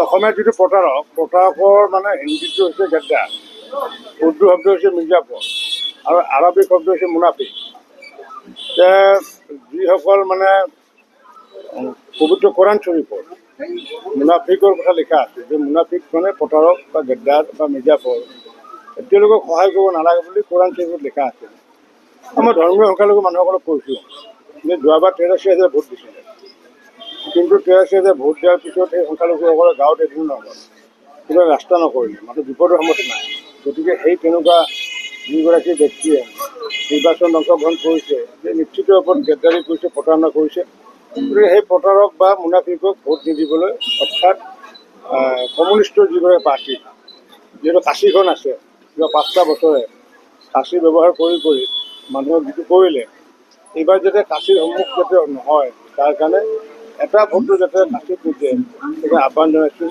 অসমীয়াত যিটো প্ৰতাৰকৰ মানে হিন্দীটো হৈছে গেদ্দাৰ, উৰ্দু শব্দ হৈছে মিৰ্জাপুৰ আৰু আৰবী শব্দ হৈছে মুনাফিক। যিসকল মানে পবিত্ৰ কোৰাণ শ্বৰীফৰ মুনাফিকৰ কথা লিখা আছে যে মুনাফিক মানে প্ৰতাৰক বা গেদ্দাৰ বা মিৰ্জাপুৰ, তেওঁলোকক সহায় কৰিব নালাগে বুলি কোৰাণ শ্বৰীফত লিখা আছে। আমাৰ ধৰ্মীয় সংখ্যালঘু মানুহসকলক কৈছোঁ যে যোৱাবাৰ 83,000 ভোট দিছিলে, কিন্তু 83,000 ভোট দিয়াৰ পিছত সেই সংখ্যালঘুসকলে গাঁৱত এদিনো নগ'ল, কিবা ৰাস্তা নকৰিলে, মানুহ বিপদৰ সময়ত নাই। গতিকে সেই তেনেকুৱা যিগৰাকী ব্যক্তিয়ে নিৰ্বাচনত অংশগ্ৰহণ কৰিছে যে নিশ্চিত ওপৰত গেদ্দাৰী কৰিছে, প্ৰতাৰণা কৰিছে, গতিকে সেই প্ৰতাৰক বা মুনাফিকক ভোট নিদিবলৈ, অৰ্থাৎ কমিউনিষ্টৰ যিগৰাকী পাৰ্টি, যিহেতু কাঁচিখন আছে, যোৱা 5টা বছৰে কাঁচি ব্যৱহাৰ কৰি মানুহক যিটো কৰিলে, এইবাৰ যাতে কাঁচিৰ সন্মুখ যাতে নহয় তাৰ কাৰণে এটা ভোটটো যাতে কাঁচিত নিদিয়ে, সেইকাৰণে আহ্বান জনাইছোঁ।